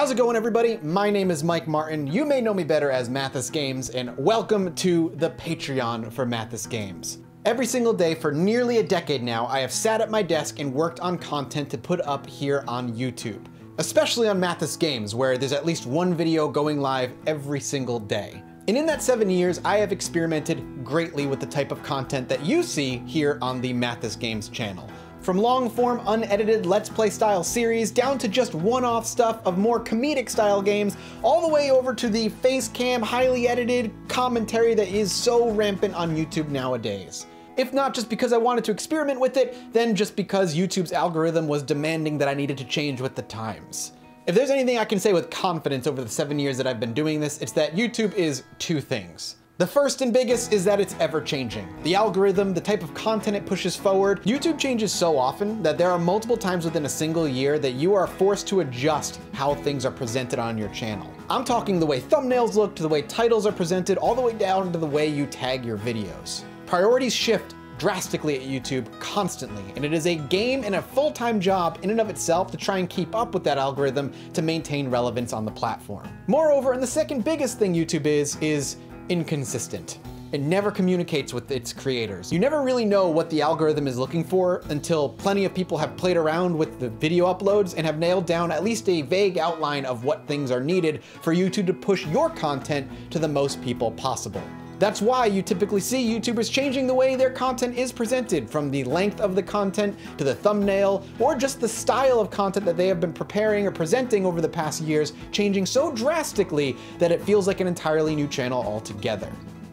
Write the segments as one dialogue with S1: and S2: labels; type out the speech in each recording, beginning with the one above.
S1: How's it going, everybody? My name is Mike Martin. You may know me better as Mathis Games, and welcome to the Patreon for Mathis Games. Every single day for nearly a decade now, I have sat at my desk and worked on content to put up here on YouTube, especially on Mathis Games, where there's at least one video going live every single day. And in that 7 years, I have experimented greatly with the type of content that you see here on the Mathis Games channel. From long-form, unedited Let's Play style series, down to just one-off stuff of more comedic style games, all the way over to the face cam, highly edited commentary that is so rampant on YouTube nowadays. If not just because I wanted to experiment with it, then just because YouTube's algorithm was demanding that I needed to change with the times. If there's anything I can say with confidence over the 7 years that I've been doing this, it's that YouTube is two things. The first and biggest is that it's ever-changing. The algorithm, the type of content it pushes forward. YouTube changes so often that there are multiple times within a single year that you are forced to adjust how things are presented on your channel. I'm talking the way thumbnails look, to the way titles are presented, all the way down to the way you tag your videos. Priorities shift drastically at YouTube constantly, and it is a game and a full-time job in and of itself to try and keep up with that algorithm to maintain relevance on the platform. Moreover, and the second biggest thing YouTube is inconsistent. It never communicates with its creators. You never really know what the algorithm is looking for until plenty of people have played around with the video uploads and have nailed down at least a vague outline of what things are needed for YouTube to push your content to the most people possible. That's why you typically see YouTubers changing the way their content is presented, from the length of the content to the thumbnail, or just the style of content that they have been preparing or presenting over the past years, changing so drastically that it feels like an entirely new channel altogether.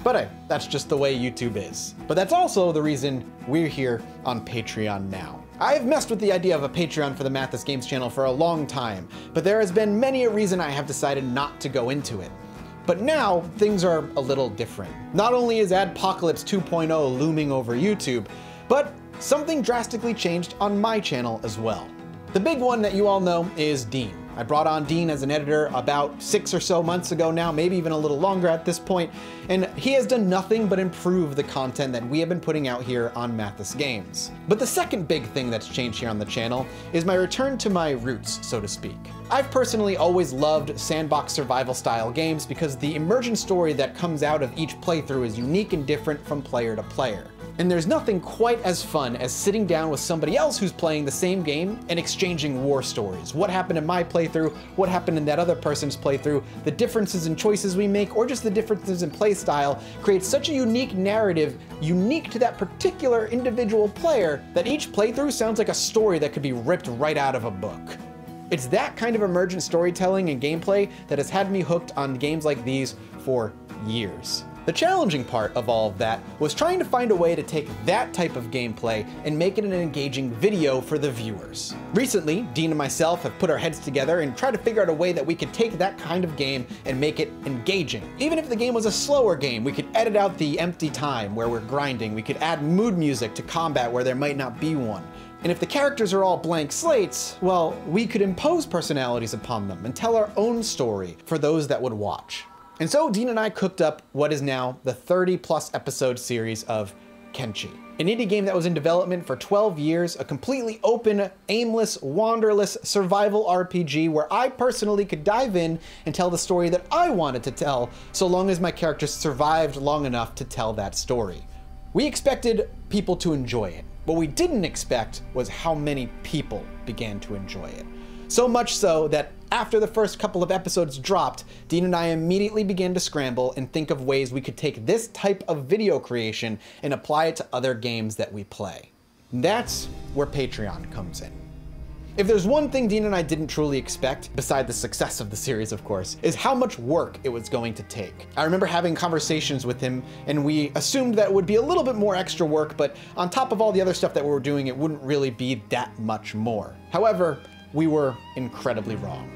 S1: But hey, that's just the way YouTube is. But that's also the reason we're here on Patreon now. I've messed with the idea of a Patreon for the Mathis Games channel for a long time, but there has been many a reason I have decided not to go into it. But now, things are a little different. Not only is Adpocalypse 2.0 looming over YouTube, but something drastically changed on my channel as well. The big one that you all know is Dean. I brought on Dean as an editor about 6 or so months ago now, maybe even a little longer at this point, and he has done nothing but improve the content that we have been putting out here on Mathis Games. But the second big thing that's changed here on the channel is my return to my roots, so to speak. I've personally always loved sandbox survival style games because the emergent story that comes out of each playthrough is unique and different from player to player. And there's nothing quite as fun as sitting down with somebody else who's playing the same game and exchanging war stories. What happened in my playthrough, what happened in that other person's playthrough, the differences in choices we make, or just the differences in play style creates such a unique narrative, unique to that particular individual player, that each playthrough sounds like a story that could be ripped right out of a book. It's that kind of emergent storytelling and gameplay that has had me hooked on games like these for years. The challenging part of all of that was trying to find a way to take that type of gameplay and make it an engaging video for the viewers. Recently, Dean and myself have put our heads together and tried to figure out a way that we could take that kind of game and make it engaging. Even if the game was a slower game, we could edit out the empty time where we're grinding, we could add mood music to combat where there might not be one. And if the characters are all blank slates, well, we could impose personalities upon them and tell our own story for those that would watch. And so Dean and I cooked up what is now the 30+ episode series of Kenshi, an indie game that was in development for 12 years, a completely open, aimless, wanderless survival RPG where I personally could dive in and tell the story that I wanted to tell, so long as my characters survived long enough to tell that story. We expected people to enjoy it. What we didn't expect was how many people began to enjoy it. So much so that after the first couple of episodes dropped, Dean and I immediately began to scramble and think of ways we could take this type of video creation and apply it to other games that we play. And that's where Patreon comes in. If there's one thing Dean and I didn't truly expect, beside the success of the series of course, is how much work it was going to take. I remember having conversations with him and we assumed that it would be a little bit more extra work, but on top of all the other stuff that we were doing, it wouldn't really be that much more. However, we were incredibly wrong.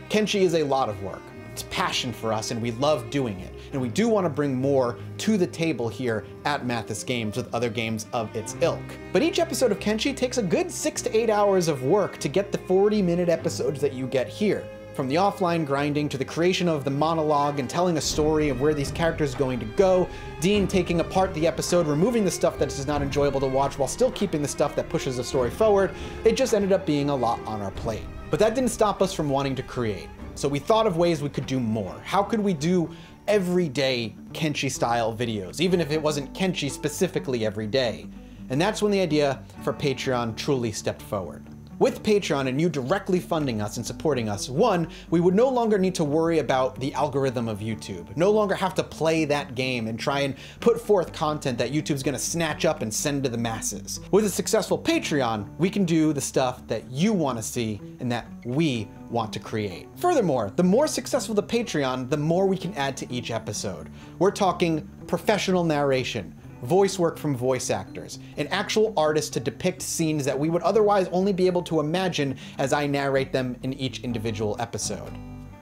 S1: Kenshi is a lot of work. It's passion for us and we love doing it. And we do want to bring more to the table here at Mathis Games with other games of its ilk. But each episode of Kenshi takes a good 6 to 8 hours of work to get the 40-minute episodes that you get here. From the offline grinding to the creation of the monologue and telling a story of where these characters are going to go, Dean taking apart the episode, removing the stuff that is not enjoyable to watch while still keeping the stuff that pushes the story forward, it just ended up being a lot on our plate. But that didn't stop us from wanting to create. So we thought of ways we could do more. How could we do everyday Kenshi style videos, even if it wasn't Kenshi specifically every day? And that's when the idea for Patreon truly stepped forward. With Patreon and you directly funding us and supporting us, one, we would no longer need to worry about the algorithm of YouTube, no longer have to play that game and try and put forth content that YouTube's gonna snatch up and send to the masses. With a successful Patreon, we can do the stuff that you wanna see and that we want to create. Furthermore, the more successful the Patreon, the more we can add to each episode. We're talking professional narration, voice work from voice actors, and actual artists to depict scenes that we would otherwise only be able to imagine as I narrate them in each individual episode.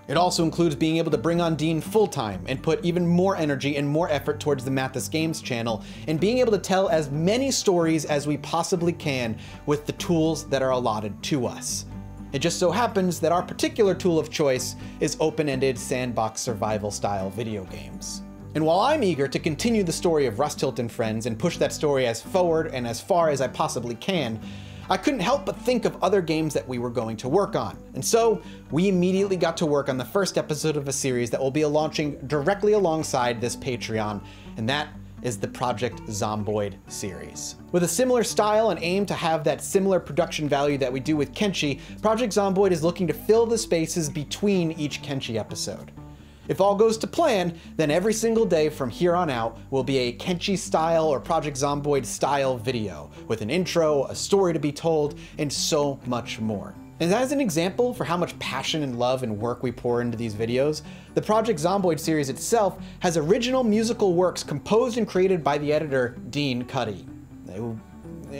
S1: It also includes being able to bring on Dean full-time and put even more energy and more effort towards the Mathis Games channel, and being able to tell as many stories as we possibly can with the tools that are allotted to us. It just so happens that our particular tool of choice is open-ended sandbox survival style video games. And while I'm eager to continue the story of Rustilt and Friends and push that story as forward and as far as I possibly can, I couldn't help but think of other games that we were going to work on. And so we immediately got to work on the first episode of a series that will be launching directly alongside this Patreon, and that is the Project Zomboid series. With a similar style and aim to have that similar production value that we do with Kenshi, Project Zomboid is looking to fill the spaces between each Kenshi episode. If all goes to plan, then every single day from here on out will be a Kenshi style or Project Zomboid style video, with an intro, a story to be told, and so much more. And as an example for how much passion and love and work we pour into these videos, the Project Zomboid series itself has original musical works composed and created by the editor Dean Cuddy, who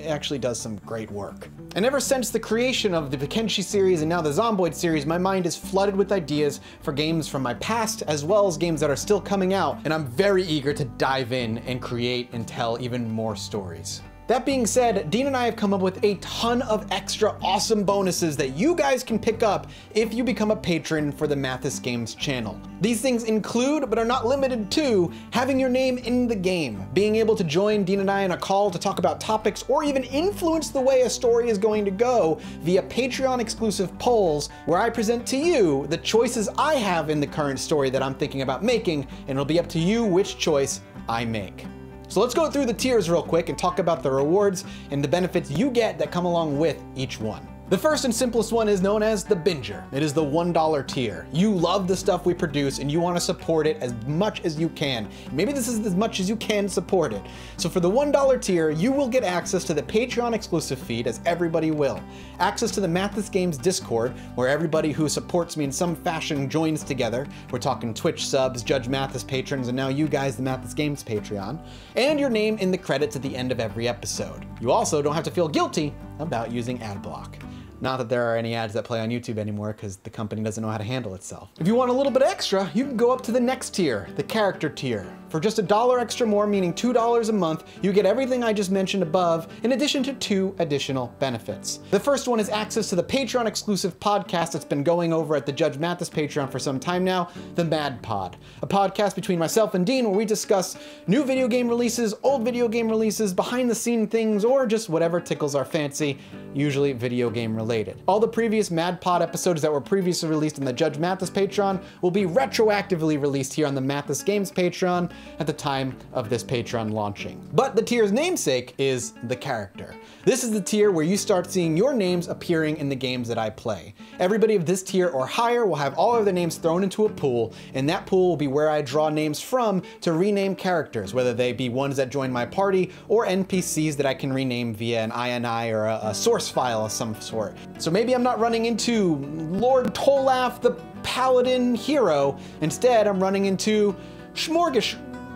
S1: actually does some great work. And ever since the creation of the Kenshi series and now the Zomboid series, my mind is flooded with ideas for games from my past as well as games that are still coming out, and I'm very eager to dive in and create and tell even more stories. That being said, Dean and I have come up with a ton of extra awesome bonuses that you guys can pick up if you become a patron for the Mathis Games channel. These things include, but are not limited to, having your name in the game, being able to join Dean and I in a call to talk about topics or even influence the way a story is going to go via Patreon exclusive polls where I present to you the choices I have in the current story that I'm thinking about making, and it'll be up to you which choice I make. So let's go through the tiers real quick and talk about the rewards and the benefits you get that come along with each one. The first and simplest one is known as the Binger. It is the $1 tier. You love the stuff we produce and you want to support it as much as you can. Maybe this is as much as you can support it. So for the $1 tier, you will get access to the Patreon exclusive feed, as everybody will. Access to the Mathis Games Discord, where everybody who supports me in some fashion joins together. We're talking Twitch subs, Judge Mathis patrons, and now you guys, the Mathis Games Patreon. And your name in the credits at the end of every episode. You also don't have to feel guilty about using ad block. Not that there are any ads that play on YouTube anymore, because the company doesn't know how to handle itself. If you want a little bit extra, you can go up to the next tier, the character tier. For just $1 extra more, meaning $2 a month, you get everything I just mentioned above, in addition to 2 additional benefits. The first one is access to the Patreon exclusive podcast that's been going over at the Judge Mathis Patreon for some time now, the Mad Pod. A podcast between myself and Dean where we discuss new video game releases, old video game releases, behind the scene things, or just whatever tickles our fancy, usually video game related. All the previous Mad Pod episodes that were previously released in the Judge Mathis Patreon will be retroactively released here on the Mathis Games Patreon at the time of this Patreon launching. But the tier's namesake is the character. This is the tier where you start seeing your names appearing in the games that I play. Everybody of this tier or higher will have all of their names thrown into a pool, and that pool will be where I draw names from to rename characters, whether they be ones that join my party or NPCs that I can rename via an INI or a source file of some sort. So maybe I'm not running into Lord Tolaf the Paladin hero. Instead, I'm running into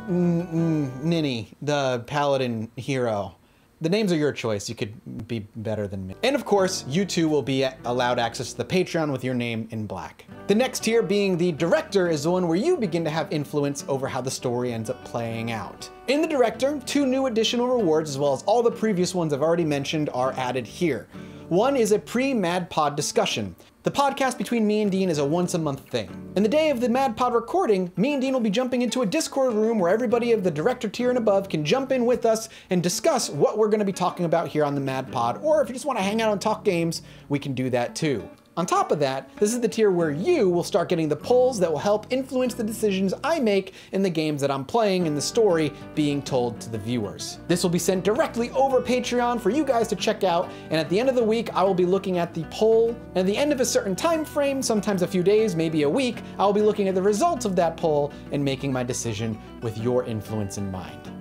S1: Ninny, the Paladin hero. The names are your choice. You could be better than me. And of course, you too will be allowed access to the Patreon with your name in black. The next tier, being the director, is the one where you begin to have influence over how the story ends up playing out. In the director, 2 new additional rewards, as well as all the previous ones I've already mentioned, are added here. One is a pre-Mad Pod discussion. The podcast between me and Dean is a once-a-month thing. And the day of the Mad Pod recording, me and Dean will be jumping into a Discord room where everybody of the director tier and above can jump in with us and discuss what we're going to be talking about here on the Mad Pod, or if you just want to hang out and talk games, we can do that too. On top of that, this is the tier where you will start getting the polls that will help influence the decisions I make in the games that I'm playing and the story being told to the viewers. This will be sent directly over Patreon for you guys to check out, and at the end of the week, I will be looking at the poll, and at the end of a certain time frame, sometimes a few days, maybe a week, I will be looking at the results of that poll and making my decision with your influence in mind.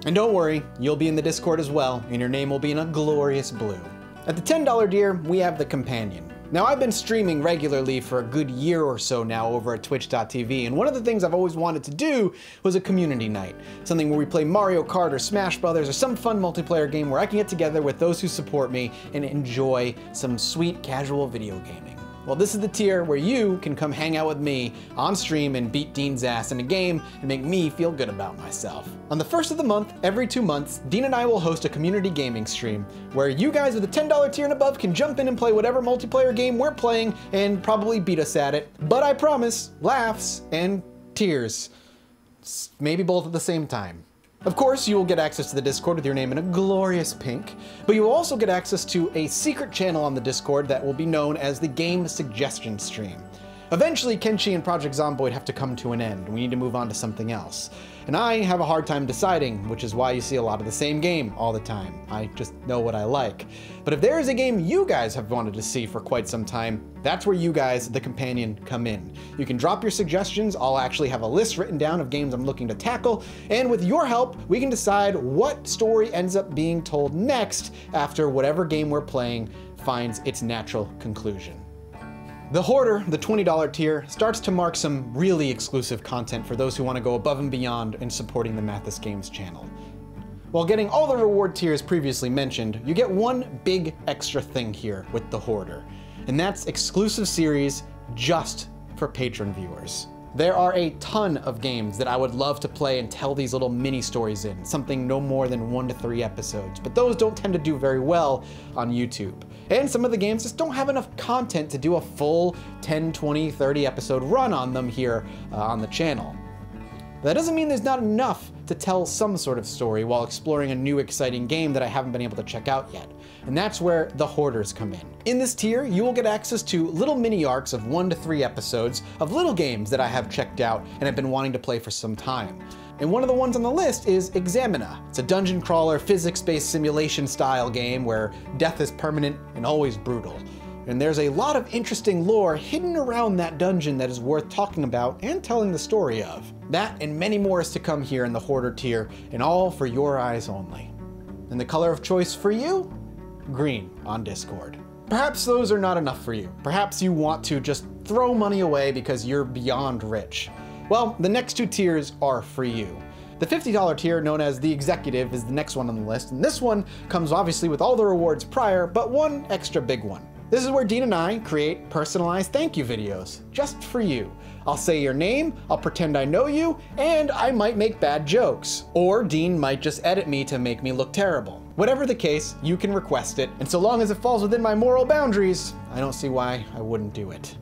S1: And don't worry, you'll be in the Discord as well, and your name will be in a glorious blue. At the $10 tier, we have the Companion. Now, I've been streaming regularly for a good year or so now over at twitch.tv, and one of the things I've always wanted to do was a community night. Something where we play Mario Kart or Smash Brothers or some fun multiplayer game where I can get together with those who support me and enjoy some sweet casual video gaming. Well, this is the tier where you can come hang out with me on stream and beat Dean's ass in a game and make me feel good about myself. On the first of the month, every 2 months, Dean and I will host a community gaming stream where you guys with the $10 tier and above can jump in and play whatever multiplayer game we're playing and probably beat us at it. But I promise, laughs and tears. Maybe both at the same time. Of course, you will get access to the Discord with your name in a glorious pink, but you will also get access to a secret channel on the Discord that will be known as the Game Suggestion Stream. Eventually, Kenshi and Project Zomboid have to come to an end. We need to move on to something else. And I have a hard time deciding, which is why you see a lot of the same game all the time. I just know what I like. But if there is a game you guys have wanted to see for quite some time, that's where you guys, the Companion, come in. You can drop your suggestions. I'll actually have a list written down of games I'm looking to tackle, and with your help, we can decide what story ends up being told next after whatever game we're playing finds its natural conclusion. The Hoarder, the $20 tier, starts to mark some really exclusive content for those who want to go above and beyond in supporting the Mathis Games channel. While getting all the reward tiers previously mentioned, you get one big extra thing here with the Hoarder, and that's exclusive series just for patron viewers. There are a ton of games that I would love to play and tell these little mini stories in, something no more than 1 to 3 episodes, but those don't tend to do very well on YouTube. And some of the games just don't have enough content to do a full 10, 20, 30 episode run on them here on the channel. That doesn't mean there's not enough to tell some sort of story while exploring a new exciting game that I haven't been able to check out yet. And that's where the Hoarders come in. In this tier, you will get access to little mini arcs of 1 to 3 episodes of little games that I have checked out and have been wanting to play for some time. And one of the ones on the list is Examina. It's a dungeon crawler, physics-based simulation style game where death is permanent and always brutal. And there's a lot of interesting lore hidden around that dungeon that is worth talking about and telling the story of. That and many more is to come here in the Hoarder tier, and all for your eyes only. And the color of choice for you? Green on Discord. Perhaps those are not enough for you. Perhaps you want to just throw money away because you're beyond rich. Well, the next 2 tiers are for you. The $50 tier, known as the Executive, is the next one on the list, and this one comes obviously with all the rewards prior, but one extra big one. This is where Dean and I create personalized thank you videos, just for you. I'll say your name, I'll pretend I know you, and I might make bad jokes. Or Dean might just edit me to make me look terrible. Whatever the case, you can request it, and so long as it falls within my moral boundaries, I don't see why I wouldn't do it.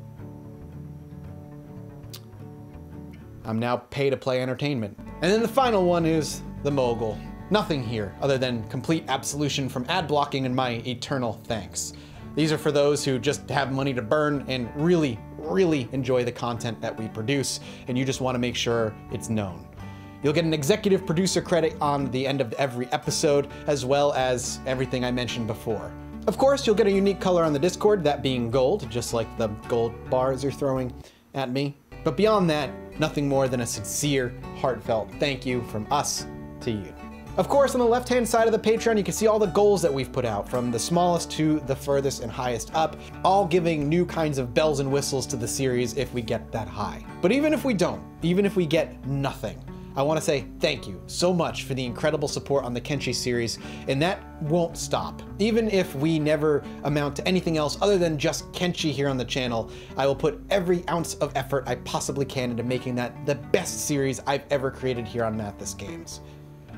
S1: I'm now pay to play entertainment. And then the final one is the Mogul. Nothing here other than complete absolution from ad blocking and my eternal thanks. These are for those who just have money to burn and really enjoy the content that we produce, and you just want to make sure it's known. You'll get an executive producer credit on the end of every episode, as well as everything I mentioned before. Of course, you'll get a unique color on the Discord, that being gold, just like the gold bars you're throwing at me. But beyond that, nothing more than a sincere, heartfelt thank you from us to you. Of course, on the left-hand side of the Patreon, you can see all the goals that we've put out, from the smallest to the furthest and highest up, all giving new kinds of bells and whistles to the series if we get that high. But even if we don't, even if we get nothing, I want to say thank you so much for the incredible support on the Kenshi series, and that won't stop. Even if we never amount to anything else other than just Kenshi here on the channel, I will put every ounce of effort I possibly can into making that the best series I've ever created here on Mathis Games.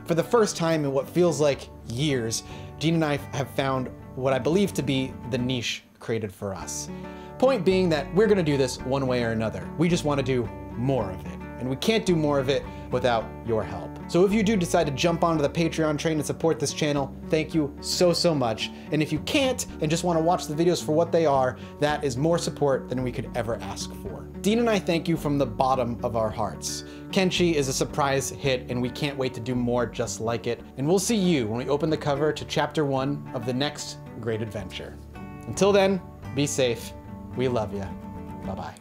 S1: For the first time in what feels like years, Dean and I have found what I believe to be the niche created for us. Point being that we're gonna do this one way or another. We just wanna do more of it. and we can't do more of it without your help. So if you do decide to jump onto the Patreon train and support this channel, thank you so, so much. And if you can't and just want to watch the videos for what they are, that is more support than we could ever ask for. Dean and I thank you from the bottom of our hearts. Kenshi is a surprise hit, and we can't wait to do more just like it. And we'll see you when we open the cover to Chapter 1 of the next great adventure. Until then, be safe. We love you. Bye-bye.